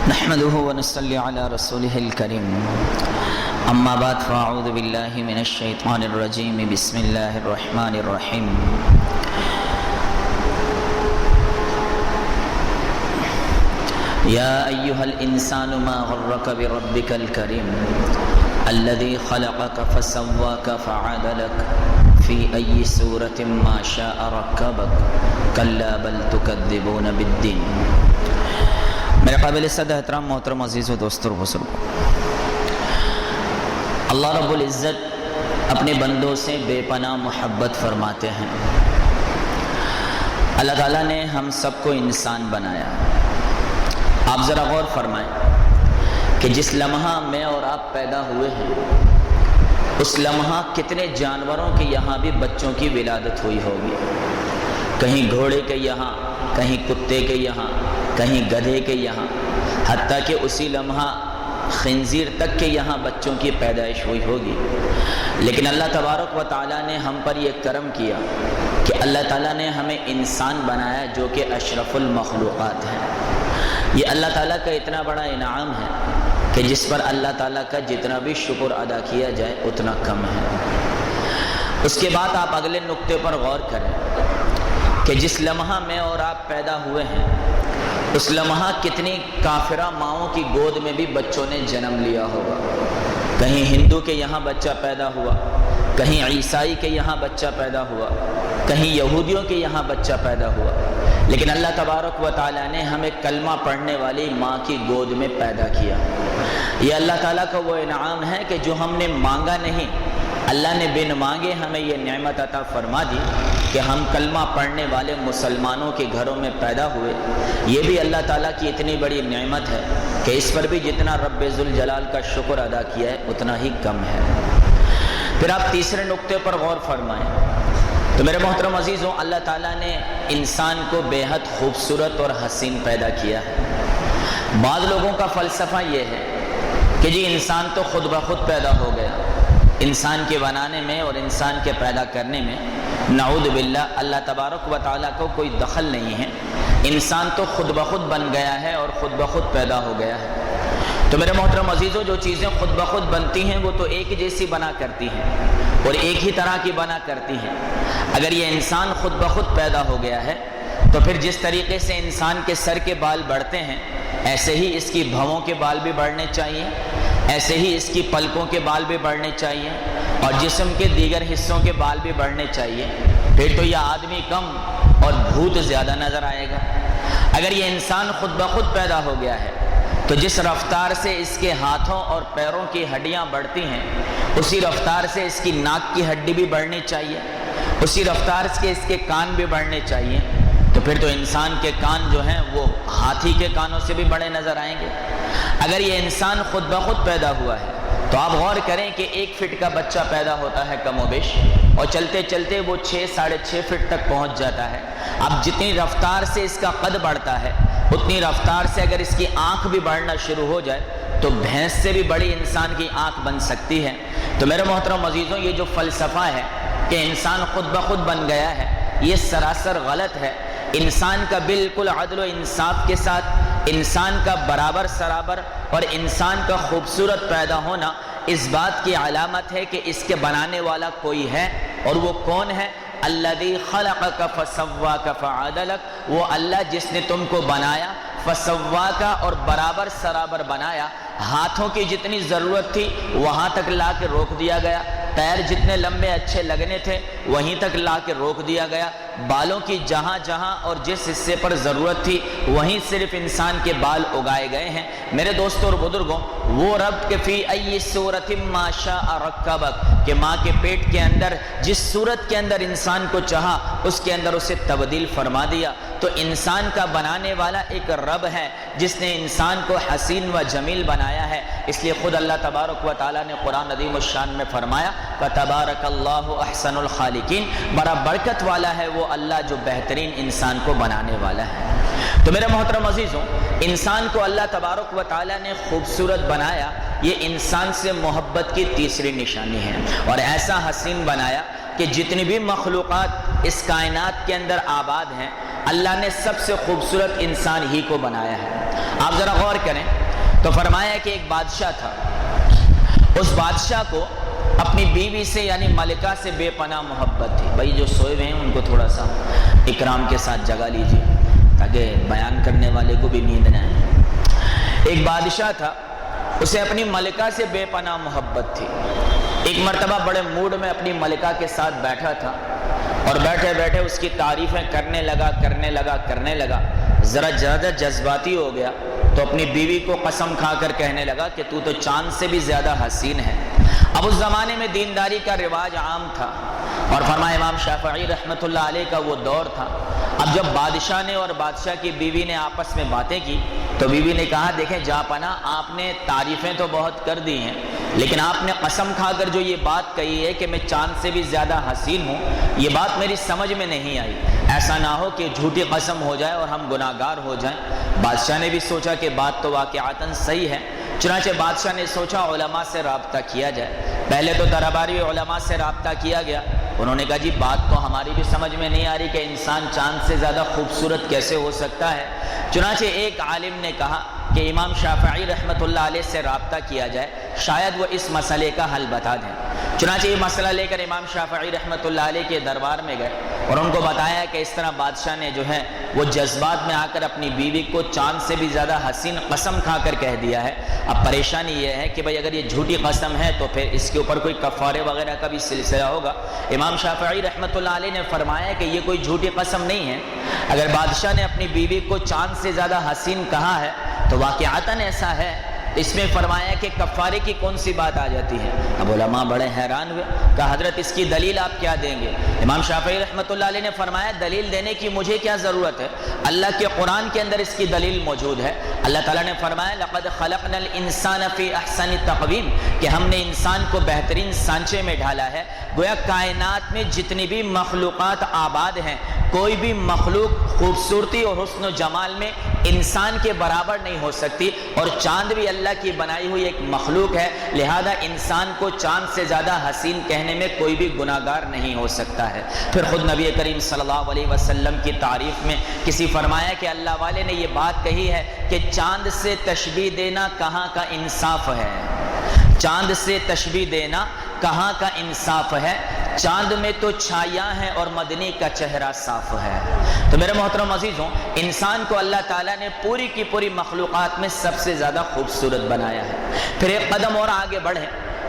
نحمده ونصلي على رسوله الكريم اما بعد فاعوذ بالله من الشيطان الرجيم بسم الله الرحمن الرحيم يا ايها الانسان ما غرك بربك الكريم الذي خلقك فسواك فعدلك في اي سورة ما شاء ركبك كلا بل تكذبون بالدين۔ میرے قابل صد احترام محترم عزیز و دوستوں بزرگوں، اللہ رب العزت اپنے بندوں سے بے پناہ محبت فرماتے ہیں۔ اللہ تعالیٰ نے ہم سب کو انسان بنایا۔ آپ ذرا غور فرمائیں کہ جس لمحہ میں اور آپ پیدا ہوئے ہیں اس لمحہ کتنے جانوروں کے یہاں بھی بچوں کی ولادت ہوئی ہوگی، کہیں گھوڑے کے یہاں، کہیں کتے کے یہاں، کہیں گدھے کے یہاں، حتیٰ کہ اسی لمحہ خنزیر تک کے یہاں بچوں کی پیدائش ہوئی ہوگی۔ لیکن اللہ تبارک و تعالیٰ نے ہم پر یہ کرم کیا کہ اللہ تعالیٰ نے ہمیں انسان بنایا جو کہ اشرف المخلوقات ہے۔ یہ اللہ تعالیٰ کا اتنا بڑا انعام ہے کہ جس پر اللہ تعالیٰ کا جتنا بھی شکر ادا کیا جائے اتنا کم ہے۔ اس کے بعد آپ اگلے نقطے پر غور کریں کہ جس لمحہ میں اور آپ پیدا ہوئے ہیں اس لمحہ کتنی کافرہ ماؤں کی گود میں بھی بچوں نے جنم لیا ہوگا۔ کہیں ہندو کے یہاں بچہ پیدا ہوا، کہیں عیسائی کے یہاں بچہ پیدا ہوا، کہیں یہودیوں کے یہاں بچہ پیدا ہوا، لیکن اللہ تبارک و تعالیٰ نے ہمیں کلمہ پڑھنے والی ماں کی گود میں پیدا کیا۔ یہ اللہ تعالیٰ کا وہ انعام ہے کہ جو ہم نے مانگا نہیں، اللہ نے بن مانگے ہمیں یہ نعمت عطا فرما دی کہ ہم کلمہ پڑھنے والے مسلمانوں کے گھروں میں پیدا ہوئے۔ یہ بھی اللہ تعالیٰ کی اتنی بڑی نعمت ہے کہ اس پر بھی جتنا رب ذوالجلال کا شکر ادا کیا ہے اتنا ہی کم ہے۔ پھر آپ تیسرے نقطے پر غور فرمائیں تو میرے محترم عزیزوں، اللہ تعالیٰ نے انسان کو بے حد خوبصورت اور حسین پیدا کیا ہے۔ بعض لوگوں کا فلسفہ یہ ہے کہ جی انسان تو خود بخود پیدا ہو گیا، انسان کے بنانے میں اور انسان کے پیدا کرنے میں نعوذ باللہ اللہ تبارک و تعالیٰ کو کوئی دخل نہیں ہے، انسان تو خود بخود بن گیا ہے اور خود بخود پیدا ہو گیا ہے۔ تو میرے محترم عزیزوں، جو چیزیں خود بخود بنتی ہیں وہ تو ایک جیسی بنا کرتی ہیں اور ایک ہی طرح کی بنا کرتی ہیں۔ اگر یہ انسان خود بخود پیدا ہو گیا ہے تو پھر جس طریقے سے انسان کے سر کے بال بڑھتے ہیں ایسے ہی اس کی بھووں کے بال بھی بڑھنے چاہیے، ایسے ہی اس کی پلکوں کے بال بھی بڑھنے چاہیے اور جسم کے دیگر حصوں کے بال بھی بڑھنے چاہیے۔ پھر تو یہ آدمی کم اور بھوت زیادہ نظر آئے گا۔ اگر یہ انسان خود بخود پیدا ہو گیا ہے تو جس رفتار سے اس کے ہاتھوں اور پیروں کی ہڈیاں بڑھتی ہیں اسی رفتار سے اس کی ناک کی ہڈی بھی بڑھنی چاہیے، اسی رفتار سے اس کے کان بھی بڑھنے چاہیے۔ تو پھر تو انسان کے کان جو ہیں وہ ہاتھی کے کانوں سے بھی بڑے نظر آئیں گے۔ اگر یہ انسان خود بخود پیدا ہوا ہے تو آپ غور کریں کہ 1 فٹ کا بچہ پیدا ہوتا ہے کم و بیش، اور چلتے چلتے وہ 6 ساڑھے 6 فٹ تک پہنچ جاتا ہے۔ اب جتنی رفتار سے اس کا قد بڑھتا ہے اتنی رفتار سے اگر اس کی آنکھ بھی بڑھنا شروع ہو جائے تو بھینس سے بھی بڑی انسان کی آنکھ بن سکتی ہے۔ تو میرے محترم عزیزوں، یہ جو فلسفہ ہے کہ انسان خود بخود بن گیا ہے یہ سراسر غلط ہے۔ انسان کا بالکل عدل و انصاف کے ساتھ انسان کا برابر سرابر اور انسان کا خوبصورت پیدا ہونا اس بات کی علامت ہے کہ اس کے بنانے والا کوئی ہے، اور وہ کون ہے؟ الذی خلقک فسواک فعدلک، وہ اللہ جس نے تم کو بنایا، فسواک اور برابر سرابر بنایا۔ ہاتھوں کی جتنی ضرورت تھی وہاں تک لا کے روک دیا گیا، پیر جتنے لمبے اچھے لگنے تھے وہیں تک لا کے روک دیا گیا، بالوں کی جہاں جہاں اور جس حصے پر ضرورت تھی وہیں صرف انسان کے بال اگائے گئے ہیں۔ میرے دوستوں اور بزرگوں، وہ رب کے فی ای صورت ما شاء رکبک، کہ ماں کے پیٹ کے اندر جس صورت کے اندر انسان کو چاہا اس کے اندر اسے تبدیل فرما دیا۔ تو انسان کا بنانے والا ایک رب ہے جس نے انسان کو حسین و جمیل بنایا ہے۔ اس لیے خود اللہ تبارک و تعالیٰ نے قرآن عظیم الشان میں فرمایا فَتَبَارَكَ اللَّهُ أَحْسَنُ الْخَالِقِينَ، بڑا برکت والا ہے وہ اللہ جو بہترین انسان کو بنانے والا ہے۔ تو میرے محترم عزیزوں، انسان کو اللہ تبارک و تعالیٰ نے خوبصورت بنایا، یہ انسان سے محبت کی تیسری نشانی ہے، اور ایسا حسین بنایا کہ جتنی بھی مخلوقات اس کائنات کے اندر آباد ہیں اللہ نے سب سے خوبصورت انسان ہی کو بنایا ہے۔ آپ ذرا غور کریں تو فرمایا کہ ایک بادشاہ تھا، اس بادشاہ کو اپنی بیوی سے یعنی ملکہ سے بے پناہ محبت تھی۔ بھائی جو سوئے ہوئے ہیں ان کو تھوڑا سا اکرام کے ساتھ جگا لیجیے تاکہ بیان کرنے والے کو بھی نیند نہ آئے۔ ایک بادشاہ تھا، اسے اپنی ملکہ سے بے پناہ محبت تھی۔ ایک مرتبہ بڑے موڈ میں اپنی ملکہ کے ساتھ بیٹھا تھا اور بیٹھے بیٹھے اس کی تعریفیں کرنے لگا، ذرا زیادہ جذباتی ہو گیا تو اپنی بیوی کو قسم کھا کر کہنے لگا کہ تو چاند سے بھی زیادہ حسین ہے۔ اب اس زمانے میں دینداری کا رواج عام تھا اور فرمایا امام شافعی رحمۃ اللہ علیہ کا وہ دور تھا۔ اب جب بادشاہ نے اور بادشاہ کی بیوی نے آپس میں باتیں کی تو بیوی نے کہا دیکھیں جہاں پناہ آپ نے تعریفیں تو بہت کر دی ہیں، لیکن آپ نے قسم کھا کر جو یہ بات کہی ہے کہ میں چاند سے بھی زیادہ حسین ہوں، یہ بات میری سمجھ میں نہیں آئی۔ ایسا نہ ہو کہ جھوٹی قسم ہو جائے اور ہم گناہ گار ہو جائیں۔ بادشاہ نے بھی سوچا کہ بات تو واقعتاً صحیح ہے، چنانچہ بادشاہ نے سوچا علماء سے رابطہ کیا جائے۔ پہلے تو درباری علماء سے رابطہ کیا گیا، انہوں نے کہا جی بات تو ہماری بھی سمجھ میں نہیں آ رہی کہ انسان چاند سے زیادہ خوبصورت کیسے ہو سکتا ہے۔ چنانچہ ایک عالم نے کہا کہ امام شافعی رحمۃ اللہ علیہ سے رابطہ کیا جائے، شاید وہ اس مسئلے کا حل بتا دیں۔ چنانچہ یہ مسئلہ لے کر امام شافعی رحمۃ اللہ علیہ کے دربار میں گئے اور ان کو بتایا کہ اس طرح بادشاہ نے جو ہے وہ جذبات میں آ کر اپنی بیوی کو چاند سے بھی زیادہ حسین قسم کھا کر کہہ دیا ہے۔ اب پریشانی یہ ہے کہ بھائی اگر یہ جھوٹی قسم ہے تو پھر اس کے اوپر کوئی کفارے وغیرہ کا بھی سلسلہ ہوگا۔ امام شافعی رحمۃ اللہ علیہ نے فرمایا کہ یہ کوئی جھوٹی قسم نہیں ہے، اگر بادشاہ نے اپنی بیوی کو چاند سے زیادہ حسین کہا ہے تو واقعتاً ایسا ہے۔ اس میں فرمایا کہ کفارے کی کون سی بات آ جاتی ہے۔ اب علماء بڑے حیران ہوئے، کہا حضرت اس کی دلیل آپ کیا دیں گے؟ امام شافعی رحمۃ اللہ علیہ نے فرمایا دلیل دینے کی مجھے کیا ضرورت ہے، اللہ کے قرآن کے اندر اس کی دلیل موجود ہے۔ اللہ تعالیٰ نے فرمایا لقد خلقنا الانسان فی احسن تقویم، کہ ہم نے انسان کو بہترین سانچے میں ڈھالا ہے۔ گویا کائنات میں جتنی بھی مخلوقات آباد ہیں، کوئی بھی مخلوق خوبصورتی اور حسن و جمال میں انسان کے برابر نہیں ہو سکتی، اور چاند بھی اللہ کی بنائی ہوئی ایک مخلوق ہے، لہذا انسان کو چاند سے زیادہ حسین کہنے میں کوئی بھی گناہ گار نہیں ہو سکتا ہے۔ پھر خود نبی کریم صلی اللہ علیہ وسلم کی تعریف میں کسی فرمایا کہ اللہ والے نے یہ بات کہی ہے کہ چاند سے تشبیہ دینا کہاں کا انصاف ہے، چاند سے تشبیہ دینا کہاں کا انصاف ہے، چاند میں تو چھایاں ہیں اور مدنی کا چہرہ صاف ہے۔ تو میرے محترم عزیزوں، انسان کو اللہ تعالیٰ نے پوری کی پوری مخلوقات میں سب سے زیادہ خوبصورت بنایا ہے۔ پھر ایک قدم اور آگے بڑھیں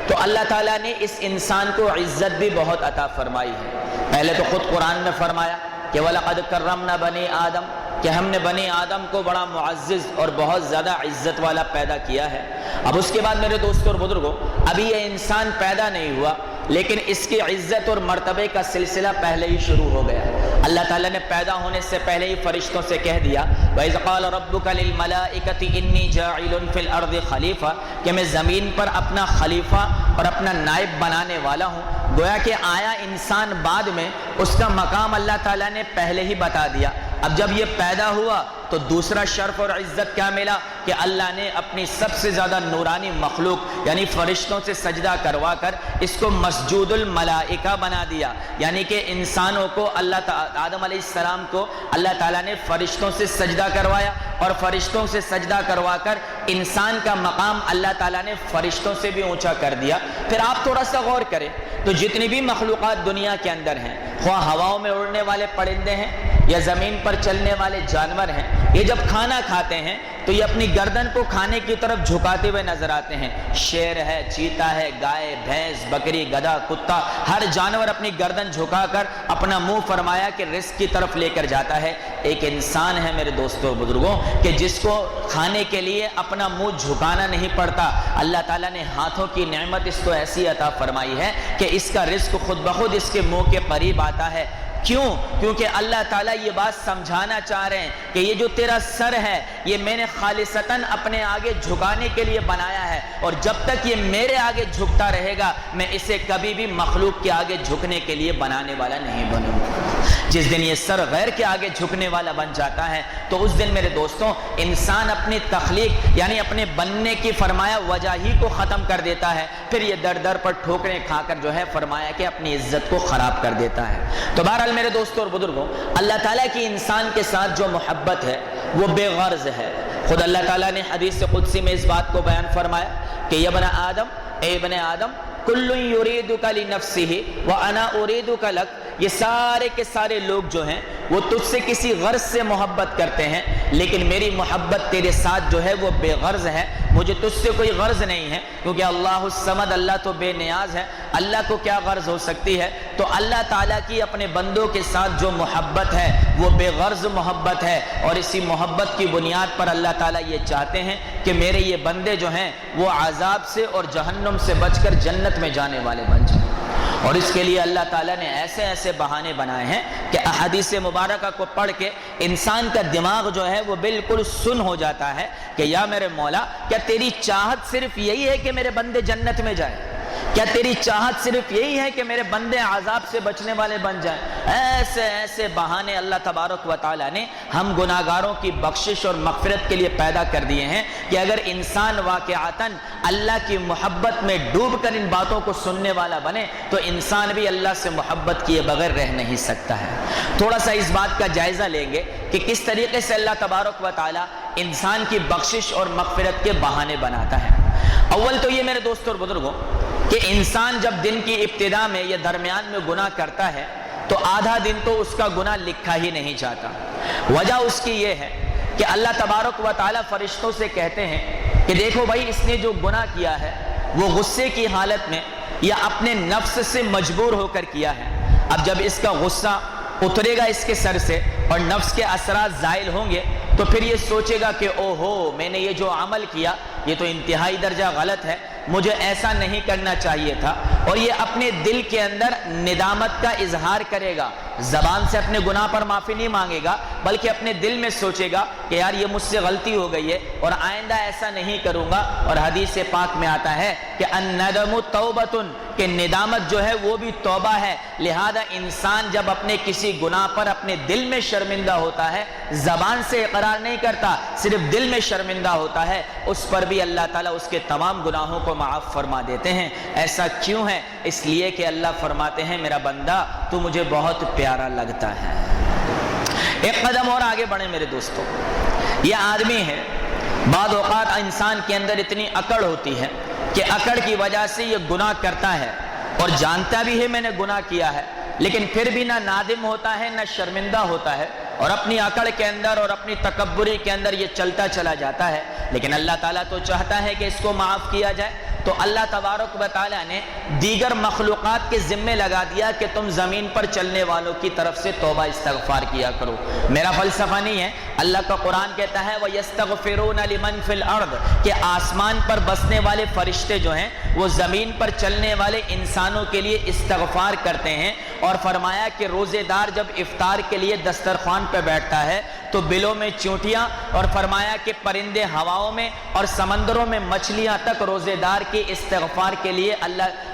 تو اللہ تعالیٰ نے اس انسان کو عزت بھی بہت عطا فرمائی ہے۔ پہلے تو خود قرآن میں فرمایا کہ وَلَقَدْ كَرَّمْنَا بَنِي آدم، کہ ہم نے بنی آدم کو بڑا معزز اور بہت زیادہ عزت والا پیدا کیا ہے۔ اب اس کے بعد میرے دوستوں اور بزرگوں، ابھی یہ انسان پیدا نہیں ہوا لیکن اس کی عزت اور مرتبے کا سلسلہ پہلے ہی شروع ہو گیا ہے۔ اللہ تعالیٰ نے پیدا ہونے سے پہلے ہی فرشتوں سے کہہ دیا وَإِذْ قَالَ رَبُّكَ لِلْمَلَائِكَةِ إِنِّي جَاعِلٌ فِي الْأَرْضِ خَلِيفَةً، کہ میں زمین پر اپنا خلیفہ اور اپنا نائب بنانے والا ہوں۔ گویا کہ آیا انسان بعد میں، اس کا مقام اللہ تعالیٰ نے پہلے ہی بتا دیا۔ اب جب یہ پیدا ہوا تو دوسرا شرف اور عزت کیا ملا کہ اللہ نے اپنی سب سے زیادہ نورانی مخلوق یعنی فرشتوں سے سجدہ کروا کر اس کو مسجود الملائکہ بنا دیا، یعنی کہ انسانوں کو آدم علیہ السلام کو اللہ تعالیٰ نے فرشتوں سے سجدہ کروایا، اور فرشتوں سے سجدہ کروا کر انسان کا مقام اللہ تعالیٰ نے فرشتوں سے بھی اونچا کر دیا۔ پھر آپ تھوڑا سا غور کریں تو جتنی بھی مخلوقات دنیا کے اندر ہیں، خواہ ہواؤں میں اڑنے والے پرندے ہیں یا زمین پر چلنے والے جانور ہیں، یہ جب کھانا کھاتے ہیں تو یہ اپنی گردن کو کھانے کی طرف جھکاتے ہوئے نظر آتے ہیں۔ شیر ہے، چیتا ہے، گائے، بھینس، بکری، گدھا، کتا، ہر جانور اپنی گردن جھکا کر اپنا منہ فرمایا کہ رزق کی طرف لے کر جاتا ہے۔ ایک انسان ہے میرے دوستوں بزرگوں کہ جس کو کھانے کے لیے اپنا منہ جھکانا نہیں پڑتا۔ اللہ تعالیٰ نے ہاتھوں کی نعمت اس کو ایسی عطا فرمائی ہے کہ اس کا رزق خود بخود اس کے منہ کے قریب آتا ہے۔ کیوں؟ کیونکہ اللہ تعالیٰ یہ بات سمجھانا چاہ رہے ہیں کہ یہ جو تیرا سر ہے یہ میں نے خالصتاً اپنے آگے جھکانے کے لیے بنایا ہے، اور جب تک یہ میرے آگے جھکتا رہے گا میں اسے کبھی بھی مخلوق کے آگے جھکنے کے لیے بنانے والا نہیں بنوں گا۔ جس دن یہ سر غیر کے آگے جھکنے والا بن جاتا ہے تو اس دن میرے دوستوں انسان اپنی تخلیق یعنی اپنے بننے کی فرمایا وجہ ہی کو ختم کر دیتا ہے، پھر یہ در در پر ٹھوکریں کھا کر جو ہے فرمایا کہ اپنی عزت کو خراب کر دیتا ہے۔ تو بہرحال میرے دوستوں اور بزرگوں، اللہ تعالیٰ کی انسان کے ساتھ جو محبت ہے وہ بے غرض ہے۔ خود اللہ تعالیٰ نے حدیث قدسی میں اس بات کو بیان فرمایا کہ یا ابن آدم، اے ابن آدم، کل یریدک لنفسہ وانا اریدک لک، یہ سارے کے سارے لوگ جو ہیں وہ تجھ سے کسی غرض سے محبت کرتے ہیں، لیکن میری محبت تیرے ساتھ جو ہے وہ بے غرض ہے، مجھے تجھ سے کوئی غرض نہیں ہے، کیونکہ اللہ الصمد، اللہ تو بے نیاز ہے، اللہ کو کیا غرض ہو سکتی ہے؟ تو اللہ تعالیٰ کی اپنے بندوں کے ساتھ جو محبت ہے وہ بے غرض محبت ہے، اور اسی محبت کی بنیاد پر اللہ تعالیٰ یہ چاہتے ہیں کہ میرے یہ بندے جو ہیں وہ عذاب سے اور جہنم سے بچ کر جنت میں جانے والے بن جائیں۔ اور اس کے لیے اللہ تعالیٰ نے ایسے ایسے بہانے بنائے ہیں کہ احادیث مبارکہ کو پڑھ کے انسان کا دماغ جو ہے وہ بالکل سن ہو جاتا ہے کہ یا میرے مولا، کیا تیری چاہت صرف یہی ہے کہ میرے بندے جنت میں جائیں؟ کیا تیری چاہت صرف یہی ہے کہ میرے بندے عذاب سے بچنے والے بن جائیں؟ ایسے ایسے بہانے اللہ تبارک و تعالیٰ نے ہم گناہگاروں کی بخشش اور مغفرت کے لیے پیدا کر دیے ہیں کہ اگر انسان واقعتاً اللہ کی محبت میں ڈوب کر ان باتوں کو سننے والا بنے تو انسان بھی اللہ سے محبت کیے بغیر رہ نہیں سکتا ہے۔ تھوڑا سا اس بات کا جائزہ لیں گے کہ کس طریقے سے اللہ تبارک و تعالیٰ انسان کی بخشش اور مغفرت کے بہانے بناتا ہے۔ اول تو یہ میرے دوستوں اور بزرگوں کہ انسان جب دن کی ابتدا میں یا درمیان میں گناہ کرتا ہے تو آدھا دن تو اس کا گناہ لکھا ہی نہیں جاتا۔ وجہ اس کی یہ ہے کہ اللہ تبارک و تعالیٰ فرشتوں سے کہتے ہیں کہ دیکھو بھائی، اس نے جو گناہ کیا ہے وہ غصے کی حالت میں یا اپنے نفس سے مجبور ہو کر کیا ہے۔ اب جب اس کا غصہ اترے گا اس کے سر سے اور نفس کے اثرات زائل ہوں گے تو پھر یہ سوچے گا کہ اوہو، میں نے یہ جو عمل کیا یہ تو انتہائی درجہ غلط ہے، مجھے ایسا نہیں کرنا چاہیے تھا، اور یہ اپنے دل کے اندر ندامت کا اظہار کرے گا۔ زبان سے اپنے گناہ پر معافی نہیں مانگے گا بلکہ اپنے دل میں سوچے گا کہ یار یہ مجھ سے غلطی ہو گئی ہے اور آئندہ ایسا نہیں کروں گا۔ اور حدیث پاک میں آتا ہے کہ الندم توبۃ، کہ ندامت جو ہے وہ بھی توبہ ہے۔ لہذا انسان جب اپنے کسی گناہ پر اپنے دل میں شرمندہ ہوتا ہے، زبان سے اقرار نہیں کرتا، صرف دل میں شرمندہ ہوتا ہے، اس پر بھی اللہ تعالیٰ اس کے تمام گناہوں کو معاف فرما دیتے ہیں۔ ایسا کیوں ہے؟ اس لیے کہ اللہ فرماتے ہیں میرا بندہ تو مجھے بہت پیارا لگتا ہے۔ ایک قدم اور آگے بڑھیں میرے دوستوں، یہ آدمی ہے، بعض اوقات انسان کے اندر اتنی اکڑ ہوتی ہے کہ اکڑ کی وجہ سے یہ گناہ کرتا ہے اور جانتا بھی ہے میں نے گناہ کیا ہے، لیکن پھر بھی نہ نادم ہوتا ہے نہ شرمندہ ہوتا ہے، اور اپنی اکڑ کے اندر اور اپنی تکبری کے اندر یہ چلتا چلا جاتا ہے۔ لیکن اللہ تعالیٰ تو چاہتا ہے کہ اس کو معاف کیا جائے، تو اللہ تبارک و تعالیٰ نے دیگر مخلوقات کے ذمے لگا دیا کہ تم زمین پر چلنے والوں کی طرف سے توبہ استغفار کیا کرو۔ میرا فلسفہ نہیں ہے، اللہ کا قرآن کہتا ہے وَيَسْتَغْفِرُونَ لِمَنْ فِي الْأَرْضِ، کہ آسمان پر بسنے والے فرشتے جو ہیں وہ زمین پر چلنے والے انسانوں کے لیے استغفار کرتے ہیں۔ اور فرمایا کہ روزے دار جب افطار کے لیے دسترخوان پہ بیٹھتا ہے تو بلوں میں چونٹیاں، اور فرمایا کہ پرندے ہواؤں میں اور سمندروں میں مچھلیاں تک روزے دار کی استغفار کے لیے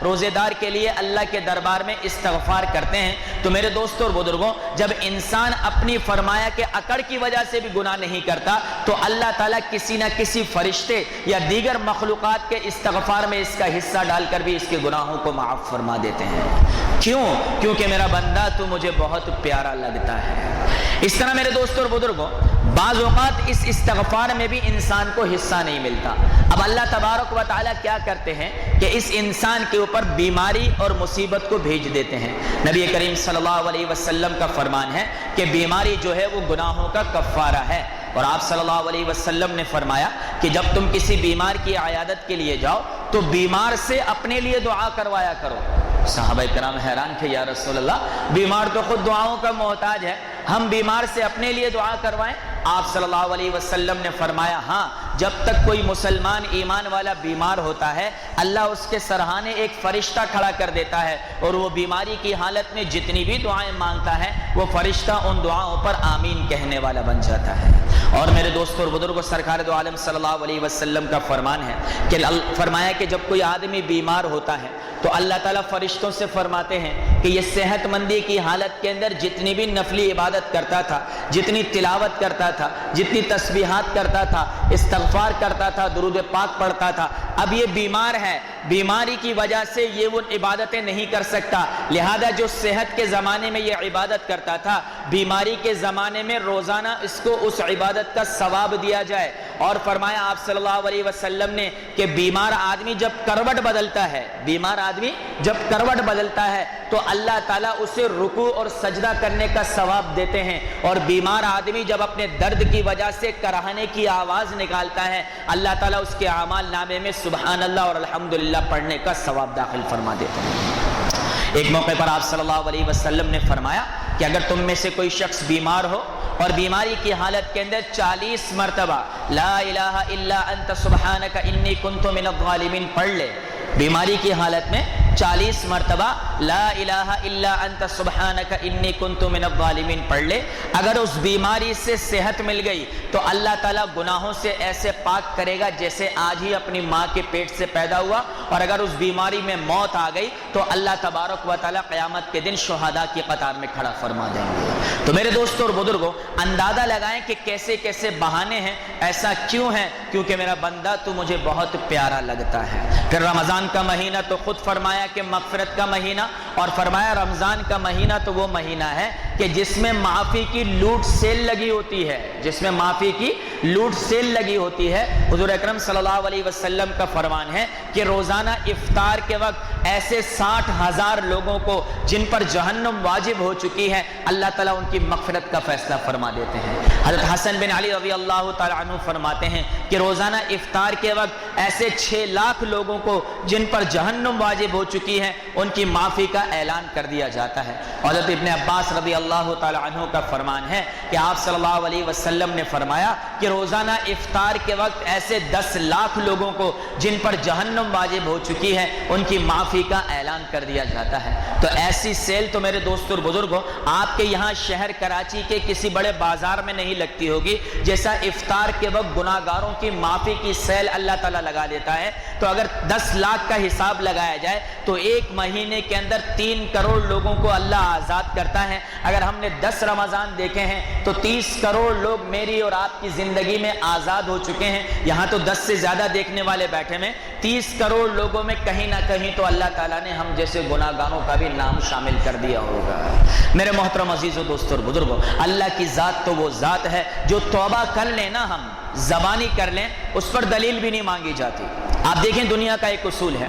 روزے دار کے لیے اللہ کے دربار میں استغفار کرتے ہیں۔ تو میرے دوستوں اور بزرگوں، جب انسان اپنی فرمایا کہ اکڑ کی وجہ سے بھی گناہ نہیں کرتا تو اللہ تعالیٰ کسی نہ کسی فرشتے یا دیگر مخلوقات کے استغفار میں اس کا حصہ ڈال کر بھی اس کے گناہوں کو معاف فرما دیتے ہیں۔ کیوں؟ کیونکہ میرا بندہ تو مجھے بہت پیارا لگتا ہے۔ اس طرح میرے دوستوں اور بزرگوں، بعض اوقات اس استغفار میں بھی انسان کو حصہ نہیں ملتا۔ اب اللہ تبارک و تعالیٰ کیا کرتے ہیں کہ اس انسان کے اوپر بیماری اور مصیبت کو بھیج دیتے ہیں۔ نبی کریم صلی اللہ علیہ وسلم کا فرمان ہے کہ بیماری جو ہے وہ گناہوں کا کفارہ ہے، اور آپ صلی اللہ علیہ وسلم نے فرمایا کہ جب تم کسی بیمار کی عیادت کے لیے جاؤ تو بیمار سے اپنے لیے دعا کروایا کرو۔ صحابہ کرام حیران تھے، یا رسول اللہ، بیمار تو خود دعاؤں کا محتاج ہے، ہم بیمار سے اپنے لیے دعا کروائیں؟ آپ صلی اللہ علیہ وسلم نے فرمایا ہاں، جب تک کوئی مسلمان ایمان والا بیمار ہوتا ہے اللہ اس کے سرہانے ایک فرشتہ کھڑا کر دیتا ہے، اور وہ بیماری کی حالت میں جتنی بھی دعائیں مانگتا ہے وہ فرشتہ ان دعاؤں پر آمین کہنے والا بن جاتا ہے۔ اور میرے دوستوں اور بزرگوں، سرکار دو عالم صلی اللہ علیہ وسلم کا فرمان ہے کہ فرمایا کہ جب کوئی آدمی بیمار ہوتا ہے تو اللہ تعالیٰ فرشتوں سے فرماتے ہیں کہ یہ صحت مندی کی حالت کے اندر جتنی بھی نفلی عبادت کرتا تھا، جتنی تلاوت کرتا تھا، جتنی تسبیحات کرتا تھا، استغفار کرتا تھا، درود پاک پڑھتا تھا، اب یہ بیمار ہے، بیماری کی وجہ سے یہ وہ عبادتیں نہیں کر سکتا، لہذا جو صحت کے زمانے میں یہ عبادت کرتا تھا، بیماری کے زمانے میں روزانہ اس کو اس عبادت کا ثواب دیا جائے۔ اور فرمایا آپ صلی اللہ علیہ وسلم نے کہ بیمار آدمی جب کروٹ بدلتا ہے، بیمار آدمی جب کروٹ بدلتا ہے تو اللہ تعالیٰ اسے رکوع اور سجدہ کرنے کا ثواب دیتے ہیں، اور بیمار آدمی جب اپنے درد کی وجہ سے کراہنے کی آواز نکالتا ہے، اللہ تعالیٰ اس کے اعمال نامے میں سبحان اللہ اور الحمدللہ پڑھنے کا ثواب داخل فرما دیتے ہیں۔ ایک موقع پر آپ صلی اللہ علیہ وسلم نے فرمایا کہ اگر تم میں سے کوئی شخص بیمار ہو اور بیماری کی حالت کے اندر 40 مرتبہ لا الہ الا انت سبحانک انی کنت من الظالمین پڑھ لے، بیماری کی حالت میں 40 مرتبہ لا الہ الا انت سبحانک انی کنت من الظالمین پڑھ لے، اگر اس بیماری سے صحت مل گئی تو اللہ تعالیٰ گناہوں سے ایسے پاک کرے گا جیسے آج ہی اپنی ماں کے پیٹ سے پیدا ہوا، اور اگر اس بیماری میں موت آ گئی تو اللہ تبارک و تعالیٰ قیامت کے دن شہداء کی قطار میں کھڑا فرما دیں گے۔ تو میرے دوستوں اور بزرگوں، اندازہ لگائیں کہ کیسے کیسے بہانے ہیں، ایسا کیوں ہے؟ کیونکہ میرا بندہ تو مجھے بہت پیارا لگتا ہے۔ پھر رمضان کا مہینہ تو خود فرمایا کہ مغفرت کا مہینہ، اور فرمایا رمضان کا مہینہ تو وہ مہینہ ہے کہ جس میں معافی کی لوٹ سیل لگی ہوتی ہے، جس میں معافی کی لوٹ سیل لگی ہوتی ہے۔ حضور اکرم صلی اللہ علیہ وسلم کا فرمان ہے کہ روزانہ افطار کے وقت ایسے 60,000 لوگوں کو جن پر جہنم واجب ہو چکی ہے، اللہ تعالیٰ ان کی مغفرت کا فیصلہ فرما دیتے ہیں۔ حضرت حسن بن علی رضی اللہ تعالیٰ عنہ فرماتے ہیں کہ روزانہ افطار کے وقت ایسے 6 لاکھ لوگوں کو جن پر جہنم واجب ہو چکی ہے، ان کی معافی کا اعلان کر دیا جاتا ہے۔ حضرت ابن عباس رضی اللہ تعالیٰ عنہ کا فرمان ہے کہ آپ صلی اللہ علیہ وسلم نے فرمایا کہ روزانہ افطار کے وقت ایسے 10 لاکھ لوگوں کو جن پر جہنم واجب ہو چکی ہے، ان کی معافی کا اعلان کر دیا جاتا ہے۔ تو ایسی سیل تو میرے دوستوں اور بزرگوں آپ کے یہاں شہر کراچی کے کسی بڑے بازار میں نہیں لگتی ہوگی، جیسا افطار کے وقت گناہگاروں کی معافی کی سیل اللہ تعالیٰ لگا دیتا ہے۔ تو اگر 10 لاکھ کا حساب لگایا جائے تو ایک مہینے کے اندر 3 کروڑ لوگوں کو اللہ آزاد کرتا ہے۔ اگر ہم نے 10 رمضان دیکھے ہیں تو 30 کروڑ لوگ میری اور آپ کی زندگی میں آزاد ہو چکے ہیں۔ یہاں تو 10 سے زیادہ دیکھنے والے بیٹھے میں 30 کروڑ لوگوں میں کہیں نہ کہیں تو اللہ تعالیٰ نے ہم جیسے گناہگاروں کا بھی نام شامل کر دیا ہوگا۔ میرے محترم عزیزوں دوستوں اور بزرگوں، اللہ کی ذات تو وہ ذات ہے جو توبہ کر لیں نا، ہم زبانی کر لیں، اس پر دلیل بھی نہیں مانگی جاتی۔ آپ دیکھیں دنیا کا ایک اصول ہے،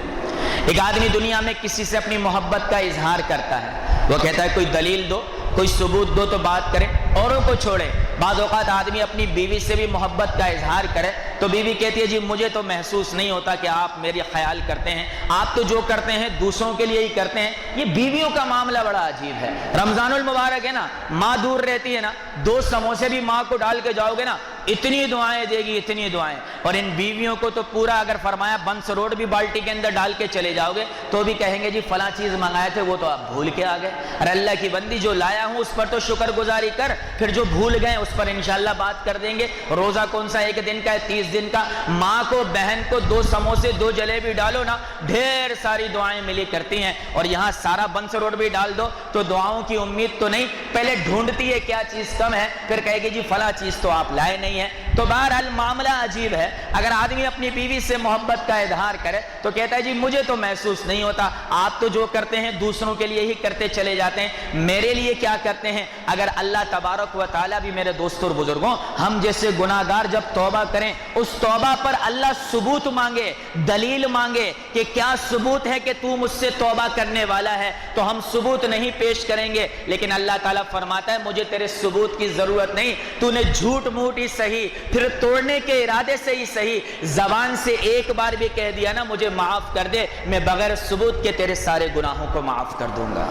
ایک آدمی دنیا میں کسی سے اپنی محبت کا اظہار کرتا ہے، وہ کہتا ہے کوئی دلیل دو، کوئی ثبوت دو تو بات کریں، اوروں کو چھوڑیں۔ بعض اوقات آدمی اپنی بیوی سے بھی محبت کا اظہار کرے تو بیوی کہتی ہے جی مجھے تو محسوس نہیں ہوتا کہ آپ میری خیال کرتے ہیں، آپ تو جو کرتے ہیں دوسروں کے لیے ہی کرتے ہیں۔ یہ بیویوں کا معاملہ بڑا عجیب ہے۔ رمضان المبارک ہے نا، ماں دور رہتی ہے نا، 2 سموسے بھی ماں کو ڈال کے جاؤ گے نا، اتنی دعائیں دے گی، اتنی دعائیں۔ اور ان بیویوں کو تو پورا اگر فرمایا بنس روڈ بھی بالٹی کے اندر ڈال کے چلے جاؤ گے تو بھی کہیں گے جی فلاں چیز منگائے تھے وہ تو آپ بھول کے آ گئے۔ ارے اللہ کی بندی، جو لایا ہوں اس پر تو شکر گزاری کر، پھر جو بھول گئے اس پر انشاءاللہ بات کر دیں گے۔ روزہ کون سا 1 دن کا ہے، 30 دن کا؟ ماں کو، بہن کو 2 سموسے 2 جلیبی ڈالو نا، ڈھیر ساری دعائیں ملی کرتی ہیں۔ اور یہاں سارا بنس روڈ بھی ڈال دو تو دعاؤں کی امید تو نہیں، پہلے ڈھونڈتی ہے کیا چیز کم ہے، پھر کہے گی جی فلاں چیز تو آپ لائے نہیں ہیں۔ تو بہرحال معاملہ عجیب ہے۔ اگر آدمی اپنی بیوی سے محبت کا اظہار کرے تو کہتا ہے جی مجھے تو محسوس نہیں ہوتا، آپ تو جو کرتے ہیں دوسروں کے لیے ہی کرتے چلے جاتے ہیں، میرے لیے کیا کرتے ہیں؟ اگر اللہ تبارک و تعالیٰ بھی، میرے دوستوں اور بزرگوں، ہم جیسے گناہگار جب توبہ کریں، اس توبہ پر اللہ ثبوت مانگے، دلیل مانگے کہ کیا ثبوت ہے کہ تو مجھ سے توبہ کرنے والا ہے، تو ہم ثبوت نہیں پیش کریں گے۔ لیکن اللہ تعالیٰ فرماتا ہے مجھے تیرے ثبوت کی ضرورت نہیں، تو نے جھوٹ موٹ ہی صحیح، پھر توڑنے کے ارادے سے ہی صحیح، زبان سے ایک بار بھی کہہ دیا نا مجھے معاف کر دے، میں بغیر ثبوت کے تیرے سارے گناہوں کو معاف کر دوں گا۔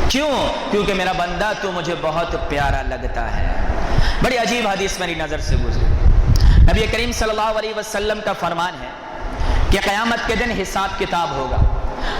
کیوں؟ کیونکہ میرا بندہ تو مجھے بہت پیارا لگتا ہے۔ بڑی عجیب حدیث میری نظر سے گزری۔ نبی کریم صلی اللہ علیہ وسلم کا فرمان ہے کہ قیامت کے دن حساب کتاب ہوگا،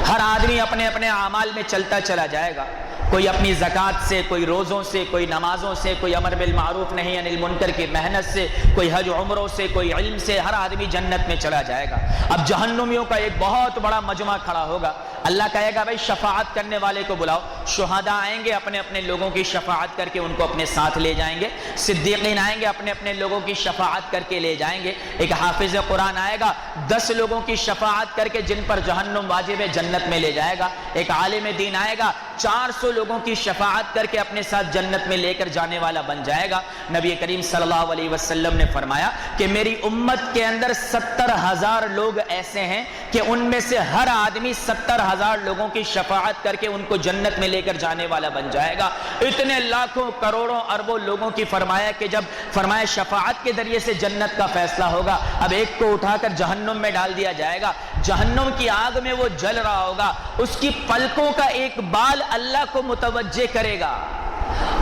ہر آدمی اپنے اپنے اعمال میں چلتا چلا جائے گا، کوئی اپنی زکوٰۃ سے، کوئی روزوں سے، کوئی نمازوں سے، کوئی امر بالمعروف نہی عن المنکر کی محنت سے، کوئی حج عمروں سے، کوئی علم سے، ہر آدمی جنت میں چلا جائے گا۔ اب جہنمیوں کا ایک بہت بڑا مجمع کھڑا ہوگا، اللہ کہے گا بھائی شفاعت کرنے والے کو بلاؤ۔ شہداء آئیں گے، اپنے اپنے لوگوں کی شفاعت کر کے ان کو اپنے ساتھ لے جائیں گے۔ صدیقین آئیں گے، اپنے اپنے لوگوں کی شفاعت کر کے لے جائیں گے۔ ایک حافظ قرآن آئے گا، 10 لوگوں کی شفاعت کر کے جن پر جہنم واجب ہے جنت میں لے جائے گا۔ ایک عالم دین آئے گا، 400 لوگوں کی شفاعت کر کے اپنے ساتھ جنت میں لے کر جانے والا بن جائے گا۔ نبی کریم صلی اللہ علیہ وسلم نے فرمایا کہ میری امت کے اندر 70,000 لوگ ایسے ہیں کہ ان میں سے ہر آدمی 70,000 لوگوں کی شفاعت کر کے ان کو جنت میں لے کر جانے والا بن جائے گا۔ اتنے لاکھوں کروڑوں اربوں لوگوں کی فرمایا کہ جب فرمایا شفاعت کے ذریعے سے جنت کا فیصلہ ہوگا، اب ایک کو اٹھا کر جہنم میں ڈال دیا جائے گا۔ جہنم کی آگ میں وہ جل رہا ہوگا، اس کی پلکوں کا ایک بال اللہ کو متوجہ کرے گا،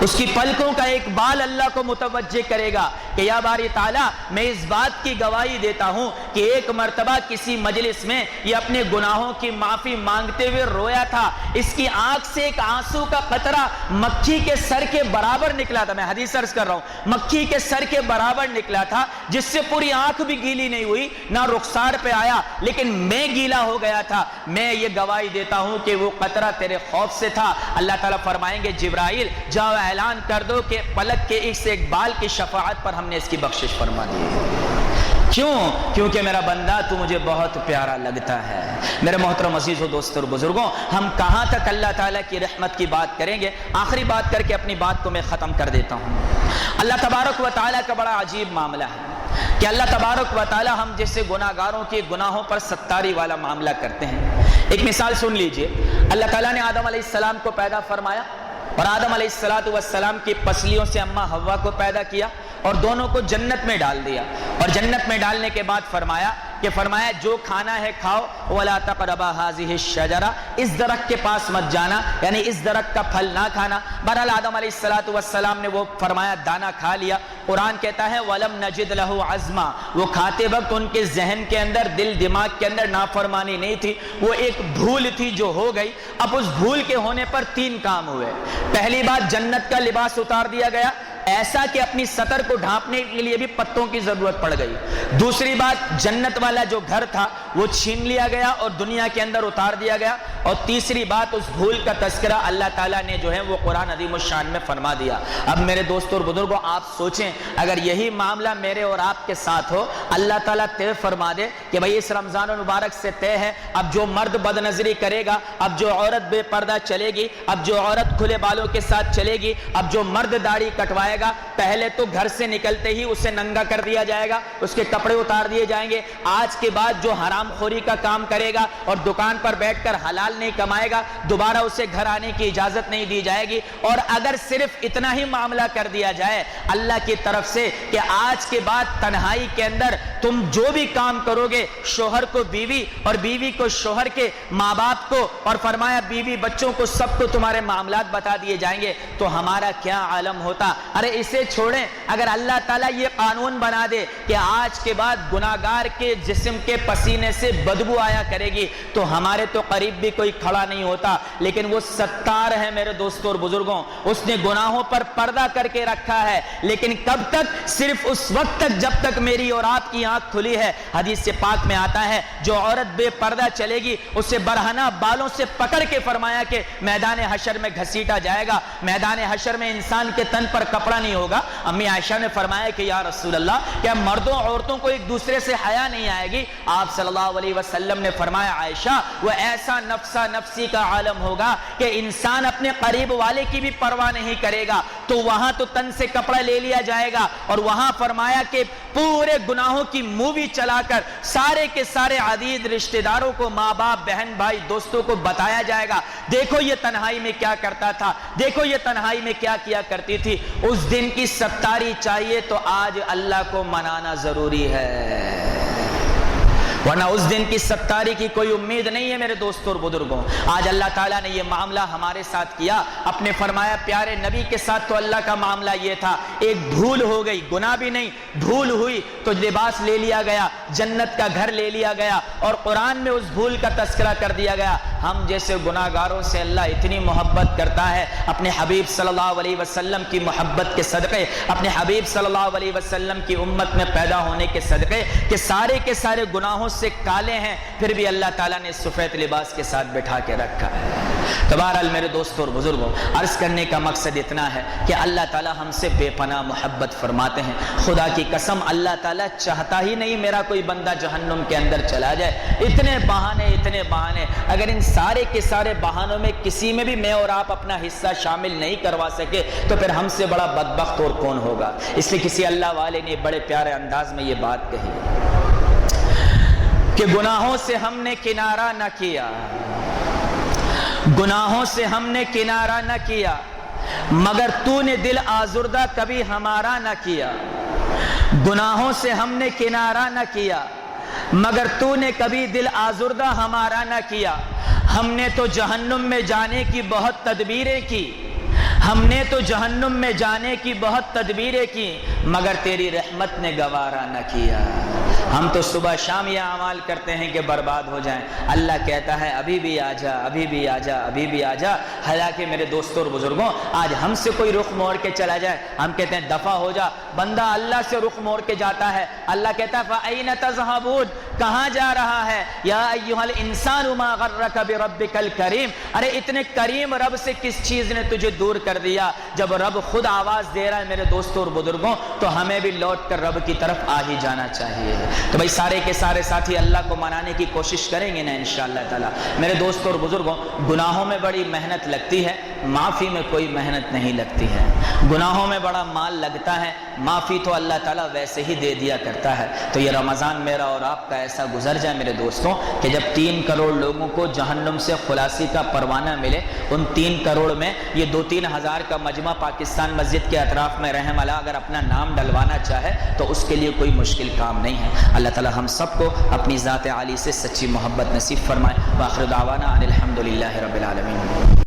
اس کی پلکوں کا ایک بال اللہ کو متوجہ کرے گا کہ یا باری تعالیٰ میں اس بات کی گواہی دیتا ہوں کہ ایک مرتبہ کسی مجلس میں یہ اپنے گناہوں کی معافی مانگتے ہوئے رویا تھا، اس کی آنکھ سے ایک آنسو کا قطرہ مکھی کے سر کے برابر نکلا تھا۔ میں حدیث عرض کر رہا ہوں، مکھی کے سر کے برابر نکلا تھا، جس سے پوری آنکھ بھی گیلی نہیں ہوئی، نہ رخسار پہ آیا، لیکن میں گیلا ہو گیا تھا۔ میں یہ گواہی دیتا ہوں کہ وہ قطرہ تیرے خوف سے تھا۔ اللہ تعالیٰ فرمائیں گے جبرائیل جاؤ اعلان کر دو کہ پلک کے ایک بال کی شفاعت پر ہم نے اس کی بخشش فرما دی ہے۔ کیوں؟ کیونکہ میرا بندہ تو مجھے بہت پیارا لگتا ہے۔ میرے محترم عزیزوں، دوستوں اور بزرگوں، ہم کہاں تک اللہ تعالیٰ کی رحمت کی بات کریں گے؟ آخری بات کر کے اپنی بات کو میں ختم کر دیتا ہوں۔ اللہ تبارک و تعالیٰ کا بڑا عجیب معاملہ ہے کہ اللہ تبارک و تعالیٰ ہم جیسے گناہگاروں کے گناہوں پر ستاری والا معاملہ کرتے ہیں۔ ایک مثال سن لیجئے، اللہ تعالیٰ نے آدم علیہ السلام کو پیدا فرمایا اور آدم علیہ السلام کی پسلیوں سے اماں حوا کو پیدا کیا اور دونوں کو جنت میں ڈال دیا، اور جنت میں ڈالنے کے بعد فرمایا جو کھانا ہے کھاؤ، وَلَا تَقْرَبَا هَذِهِ الشَّجَرَةَ، اس درخت کے پاس مت جانا، یعنی اس درخت کا پھل نہ کھانا۔ بہرحال آدم علیہ السلام نے وہ فرمایا، دانہ کھا لیا۔ قرآن کہتا ہے وَلَمْ نَجِدْ لَهُ عَزْمًا، وہ کھاتے وقت ان کے ذہن کے اندر، دل دماغ کے اندر نافرمانی نہیں تھی، وہ ایک بھول تھی جو ہو گئی۔ اب اس بھول کے ہونے پر 3 کام ہوئے۔ پہلی بات، جنت کا لباس اتار دیا گیا، ایسا کہ اپنی سطر کو ڈھانپنے کے لیے بھی پتوں کی ضرورت پڑ گئی۔ دوسری بات، جنت والا جو گھر تھا وہ چھین لیا گیا اور دنیا کے اندر اتار دیا گیا۔ اور تیسری بات، اس بھول کا تذکرہ اللہ تعالیٰ نے جو ہے وہ قرآن عظیم الشان میں فرما دیا۔ اب میرے دوستوں اور بزرگوں، آپ سوچیں اگر یہی معاملہ میرے اور آپ کے ساتھ ہو، اللہ تعالیٰ طے فرما دے کہ بھئی اس رمضان المبارک سے طے ہے، اب جو مرد بد نظری کرے گا، اب جو عورت بے پردہ چلے گی، اب جو عورت کھلے بالوں کے ساتھ چلے گی، اب جو مرد داڑھی کٹوائے گا، پہلے تو گھر سے نکلتے ہی اسے ننگا کر دیا جائے گا، اس کے کپڑے اتار دیے جائیں گے۔ آج کے بعد جو حرام خوری کا کام کرے گا اور دکان پر بیٹھ کر حلال نہیں کمائے گا، دوبارہ اسے گھر آنے کی اجازت نہیں دی جائے گی۔ اور اگر صرف اتنا ہی معاملہ کر دیا جائے اللہ کی طرف سے کہ آج کے بعد تنہائی کے اندر تم جو بھی کام کرو گے، شوہر کو بیوی اور بیوی کو شوہر کے ماں باپ کو، اور فرمایا بیوی بچوں کو، سب کو تمہارے معاملات بتا دیے جائیں گے، تو ہمارا کیا عالم ہوتا۔ ارے اسے چھوڑیں، اگر اللہ تعالیٰ یہ قانون بنا دے کہ آج کے بعد گناہگار کے جسم کے پسینے سے بدبو آیا کرے گی، تو ہمارے تو قریب بھی کوئی کھڑا نہیں ہوتا۔ لیکن وہ ستار ہے میرے دوستوں اور بزرگوں، اس نے گناہوں پر پردہ کر کے رکھا ہے، لیکن کب تک؟ صرف اس وقت تک جب تک میری اور آپ کی آنکھ کھلی ہے۔ حدیث سے پاک میں آتا ہے جو عورت بے پردہ چلے گی اسے برہنہ بالوں سے پکڑ کے فرمایا کہ میدان حشر میں گھسیٹا جائے گا، میدان حشر میں انسان کے تن پر کپڑا نہیں ہوگا۔ امی عائشہ نے فرمایا کہ یا رسول اللہ، کیا مردوں عورتوں کو ایک دوسرے سے حیا نہیں آئے گی؟ آپ صلی اللہ علیہ وسلم نے فرمایا عائشہ، وہ ایسا نفسا نفسی کا عالم ہوگا کہ انسان اپنے قریب والے کی بھی پرواہ نہیں کرے گا، تو وہاں تو تن سے کپڑا لے لیا جائے گا، اور وہاں فرمایا کہ پورے گناہوں کی مووی چلا کر سارے کے سارے عزیز رشتہ داروں کو، ماں باپ، بہن بھائی، دوستوں کو بتایا جائے گا، دیکھو یہ تنہائی میں کیا کرتا تھا، دیکھو یہ تنہائی میں کیا کیا کرتی تھی۔ اس دن کی ستاری چاہیے تو آج اللہ کو منانا ضروری ہے۔ ورنہ اس دن کی ستاری کی کوئی امید نہیں ہے میرے دوستوں اور بزرگوں۔ آج اللہ تعالیٰ نے یہ معاملہ ہمارے ساتھ کیا، اپنے فرمایا پیارے نبی کے ساتھ تو اللہ کا معاملہ یہ تھا، ایک دھول ہو گئی، گناہ بھی نہیں، دھول ہوئی تو لباس لے لیا گیا، جنت کا گھر لے لیا گیا، اور قرآن میں اس دھول کا تذکرہ کر دیا گیا۔ ہم جیسے گناہگاروں سے اللہ اتنی محبت کرتا ہے، اپنے حبیب صلی اللہ علیہ وسلم کی محبت کے صدقے، اپنے حبیب صلی اللہ علیہ وسلم کی امت میں پیدا ہونے کے صدقے کہ سارے کے سارے گناہوں سے کالے ہیں، پھر بھی اللہ تعالیٰ نے سفید لباس کے ساتھ بٹھا کے رکھا ہے۔ تو بہرحال میرے دوستوں اور بزرگوں، عرض کرنے کا مقصد اتنا ہے کہ اللہ تعالیٰ ہم سے بے پناہ محبت فرماتے ہیں۔ خدا کی قسم اللہ تعالیٰ چاہتا ہی نہیں میرا کوئی بندہ جہنم کے اندر چلا جائے۔ اتنے بہانے، اگر ان سارے کے سارے بہانوں میں کسی میں بھی میں اور آپ اپنا حصہ شامل نہیں کروا سکے تو پھر ہم سے بڑا بدبخت اور کون ہوگا۔ اس لیے کسی اللہ والے نے بڑے پیارے انداز میں یہ بات کہی کہ گناہوں سے ہم نے کنارہ نہ کیا، گناہوں سے ہم نے کنارہ نہ کیا، مگر تو نے دل آزردہ کبھی ہمارا نہ کیا۔ گناہوں سے ہم نے کنارہ نہ کیا، مگر تو نے کبھی دل آزردہ ہمارا نہ کیا۔ ہم نے تو جہنم میں جانے کی بہت تدبیریں کی، ہم نے تو جہنم میں جانے کی بہت تدبیریں کی، مگر تیری رحمت نے گوارا نہ کیا۔ ہم تو صبح شام یہ اعمال کرتے ہیں کہ برباد ہو جائیں، اللہ کہتا ہے ابھی بھی آ جا، ابھی بھی آ جا، ابھی بھی آ جا۔ حالانکہ میرے دوستوں اور بزرگوں، آج ہم سے کوئی رخ موڑ کے چلا جائے، ہم کہتے ہیں دفع ہو جا۔ بندہ اللہ سے رخ موڑ کے جاتا ہے، اللہ کہتا ہے فَأَيْنَ تَذْهَبُونَ، کہاں جا رہا ہے؟ یا ایھا الانسان ما غرک بربک الکریم، ارے اتنے کریم رب سے کس چیز نے تجھے دور کر دیا؟ جب رب خود آواز دے رہا ہے میرے دوستوں اور بزرگوں، تو ہمیں بھی لوٹ کر رب کی طرف آ ہی جانا چاہیے۔ تو بھائی سارے کے سارے ساتھی اللہ کو منانے کی کوشش کریں گے نا انشاءاللہ تعالی۔ میرے دوستوں اور بزرگوں، گناہوں میں بڑی محنت لگتی ہے، معافی میں کوئی محنت نہیں لگتی ہے۔ گناہوں میں بڑا مال لگتا ہے، معافی تو اللہ تعالیٰ ویسے ہی دے دیا کرتا ہے۔ تو یہ رمضان میرا اور آپ کا ایسا گزر جائے میرے دوستوں کہ جب 3 کروڑ لوگوں کو جہنم سے خلاصی کا پروانہ ملے، ان 3 کروڑ میں یہ 2-3 ہزار کا مجمع پاکستان مسجد کے اطراف میں رحم اللہ اگر اپنا نام ڈلوانا چاہے تو اس کے لیے کوئی مشکل کام نہیں ہے۔ اللہ تعالیٰ ہم سب کو اپنی ذات عالی سے سچی محبت نصیب فرمائے۔ وآخر دعوانا ان الحمدللہ رب العالمین۔